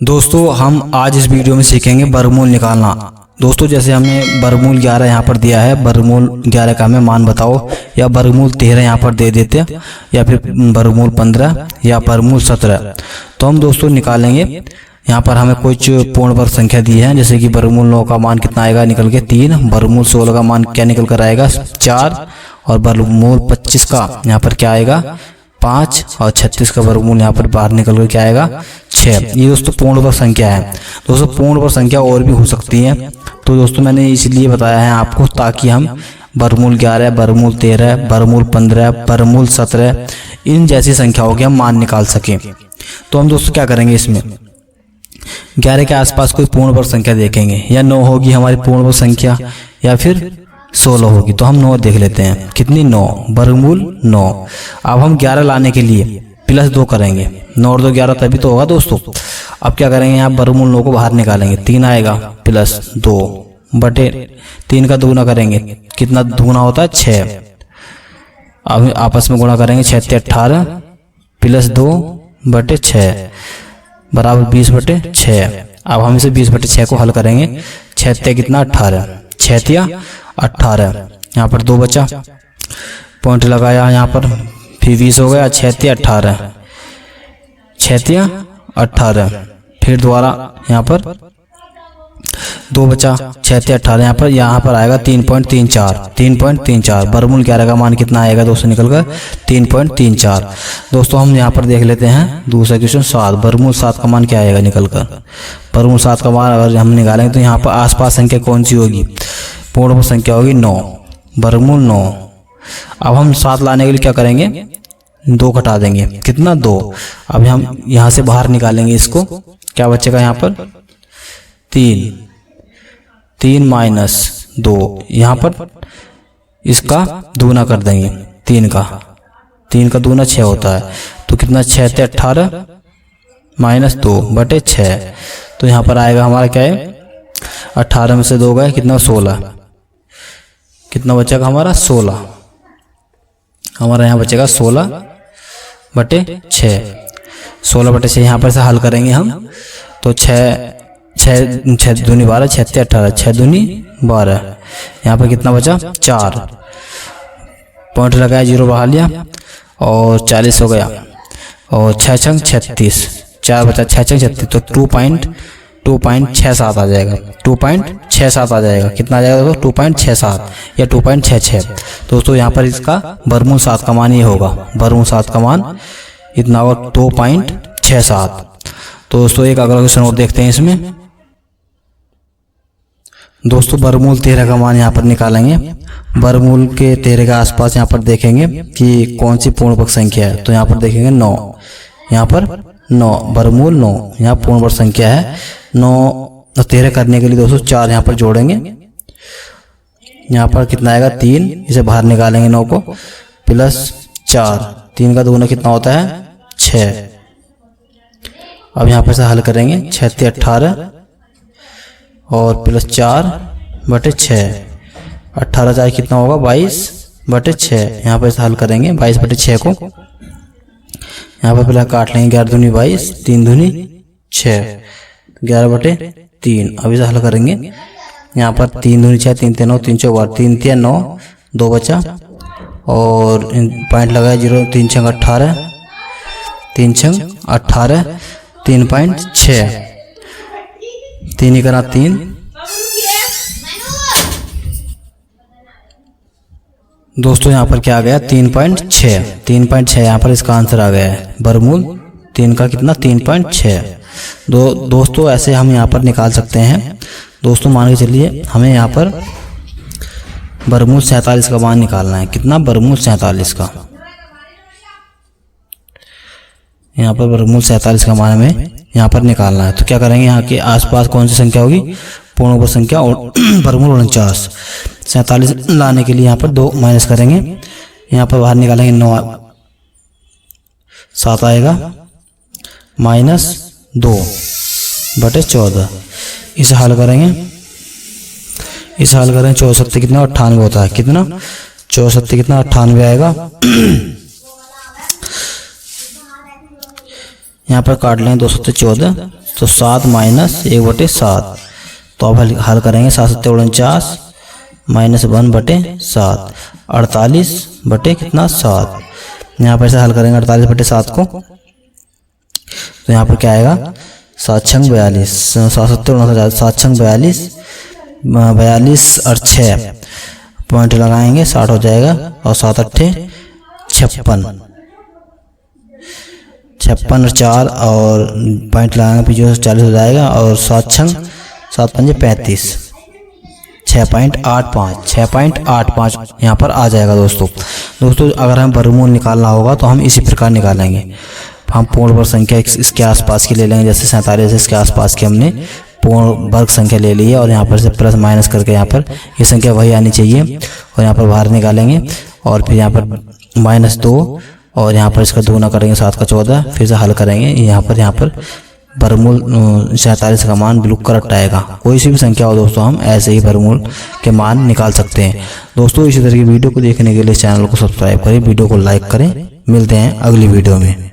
दोस्तों हम आज इस वीडियो में सीखेंगे वर्गमूल निकालना। दोस्तों जैसे हमें वर्गमूल 11 यहाँ पर दिया है, वर्गमूल 11 का हमें मान बताओ, या वर्गमूल 13 यहाँ पर दे देते, या फिर वर्गमूल 15 या वर्गमूल 17, तो हम दोस्तों निकालेंगे। यहाँ पर हमें कुछ पूर्ण वर्ग संख्या दी है, जैसे कि वर्गमूल 9 का मान कितना आएगा निकल के 3, वर्गमूल 16 का मान क्या निकल कर आएगा 4, और वर्गमूल 25 का यहाँ पर क्या आएगा 5, और 36 का वर्गमूल यहाँ पर बाहर निकल कर क्या आएगा 6। ये दोस्तों पूर्ण वर्ग संख्या है। दोस्तों पूर्ण वर्ग संख्या और भी हो सकती है, तो दोस्तों मैंने इसलिए बताया है आपको ताकि हम वर्गमूल 11, वर्गमूल 13, वर्गमूल 15, वर्गमूल 17 इन जैसी संख्याओं के हम मान निकाल सकें। तो हम दोस्तों क्या करेंगे, इसमें 11 के आसपास कोई पूर्ण वर्ग संख्या देखेंगे, या 9 होगी हमारी पूर्ण वर्ग संख्या, या फिर 16 होगी। तो हम 9 देख लेते हैं, कितनी 9, वर्गमूल 9। अब हम 11 लाने के लिए +2 करेंगे, 9 और 2 11 तभी तो होगा दोस्तों। अब क्या करेंगे, यहाँ वर्गमूल 9 को बाहर निकालेंगे, 3 आएगा +2 बटे 3 का दुगुना करेंगे, कितना दुगुना होता है 6। अब आपस में गुणा करेंगे, 6 × 18 +2 बटे 6 बराबर 20/6। अब हम इसे 20/6 को हल करेंगे, 6 कितना 18, 6 18, यहाँ पर 2 बचा, पॉइंट लगाया यहाँ पर, फिर 20 हो गया, 6 18, 6 18, फिर दोबारा यहाँ पर 2 बचा, 6 18, यहाँ पर आएगा 3.34। वर्गमूल 11 का मान कितना आएगा दोस्तों निकल कर 3.34। दोस्तों हम यहाँ पर देख लेते हैं दूसरा क्वेश्चन 7, वर्गमूल 7 का मान क्या आएगा निकल कर। वर्गमूल 7 का मान अगर हम निकालेंगे तो यहाँ पर आसपास संख्या कौन सी होगी, पूर्ण वर्ग संख्या होगी 9, वर्गमूल 9। अब हम 7 लाने के लिए क्या करेंगे, 2 घटा देंगे, कितना 2। अब हम यहाँ से बाहर निकालेंगे इसको, क्या बचेगा यहाँ पर 3 - 2, यहाँ पर इसका दुगुना कर देंगे, 3 का दुगुना 6 होता है, तो कितना 6 × 18 - 2 बटे 6। तो यहाँ पर आएगा हमारा क्या है, 18 में से 2 गए, कितना 16, कितना बचेगा हमारा 16, हमारा यहाँ बचेगा 16/6। 16/6 यहाँ पर से हल करेंगे हम, तो 6 दूनी 12, 6 × 18, 6 दूनी 12, यहाँ पर कितना बचा 4, पॉइंट लगाया, 0 बढ़ा लिया, और 40 हो गया, और 6 × 36, 4 बचा, 6 × 36, तो 2.67 आ जाएगा, 2.67 आ जाएगा, कितना आ जाएगा दोस्तों 2.67 या 2.66। दोस्तों यहाँ पर इसका वर्गमूल 7 का मान ये होगा, वर्गमूल 7 का मान इतना होगा 2.67। तो दोस्तों एक अगला क्वेश्चन और देखते हैं इसमें। दोस्तों वर्गमूल 13 का मान यहाँ पर निकालेंगे, वर्गमूल के 13 के आसपास यहाँ पर देखेंगे कि कौन सी पूर्ण वर्ग संख्या है। तो यहाँ पर देखेंगे 9, यहाँ पर 9, वर्गमूल 9 यहाँ पूर्ण वर्ग संख्या है। 9 13 करने के लिए दोस्तों 4 यहाँ पर जोड़ेंगे, यहाँ पर कितना आएगा 3, इसे बाहर निकालेंगे 9 को, +4, 3 का दुगुना कितना होता है 6। अब यहाँ पर से हल करेंगे, 6 × 18 और +4/6, 18 जाए कितना होगा 22/6। यहाँ पर से हल करेंगे 22/6 को, यहाँ पर पहले काट लेंगे, 11 दूनी 22, 3 दूनी 6, 11/3। अब इसे हल करेंगे, यहाँ पर 3 दूनी 6, 3 × 9, 3 × 4, 3 × 9, 2 बचा, और पॉइंट लगाया 0, 3 × 18, 3 × 18, 3.6, 3 × 3, दोस्तों यहाँ पर क्या आ गया 3.6 यहाँ पर इसका आंसर आ गया है, वर्गमूल 3 का कितना 3.6। दोस्तों ऐसे हम यहाँ पर निकाल सकते हैं। दोस्तों मान के चलिए हमें यहाँ पर वर्गमूल 47 का मान निकालना है, कितना वर्गमूल 47 का, यहाँ पर वर्गमूल 47 का मान हमें यहाँ पर निकालना है। तो क्या करेंगे, यहाँ के आसपास कौन सी संख्या होगी, पूर्ण वर्ग संख्या, वर्गमूल 49। 47 लाने के लिए यहाँ पर 2 माइनस करेंगे, यहाँ पर बाहर निकालेंगे 9, 7 आएगा, -2/14। इसे हल करेंगे, 64 कितना 98 होता है, कितना 64 कितना 98 आएगा। यहाँ पर काट लें 2 × 14, तो 7 माइनस 1/7। तो अब हल करेंगे। 7 7 49 माइनस 1/7, 48 बटे कितना 7। यहाँ पर से हल करेंगे 48/7 को, तो यहाँ पर क्या आएगा 7 6 42, 7 7 49 7 6 42, 42 और 6 पॉइंट लगाएंगे 60 हो जाएगा, और 7 8 56, 56 और 4 और पॉइंट लगाएंगे पीछे 40 हो जाएगा, और 7 6 7 5 35, 6.85 यहाँ पर आ जाएगा। दोस्तों अगर हम वर्गमूल निकालना होगा तो हम इसी प्रकार निकालेंगे। हम पूर्ण वर्ग संख्या इसके आसपास की ले लेंगे, जैसे 47 इसके आसपास की हमने पूर्ण वर्ग संख्या ले ली है, और यहाँ पर से प्लस माइनस करके यहाँ पर ये संख्या वही आनी चाहिए, और यहाँ पर बाहर निकालेंगे, और फिर यहाँ पर -2, और यहाँ पर इसका दूना करेंगे 7 का 14, फिर से हल करेंगे। यहाँ पर वर्गमूल 47 का मान बिल्कुल करेक्ट आएगा। कोई सी भी संख्या हो दोस्तों, हम ऐसे ही वर्गमूल के मान निकाल सकते हैं। दोस्तों इसी तरह की वीडियो को देखने के लिए चैनल को सब्सक्राइब करें, वीडियो को लाइक करें। मिलते हैं अगली वीडियो में।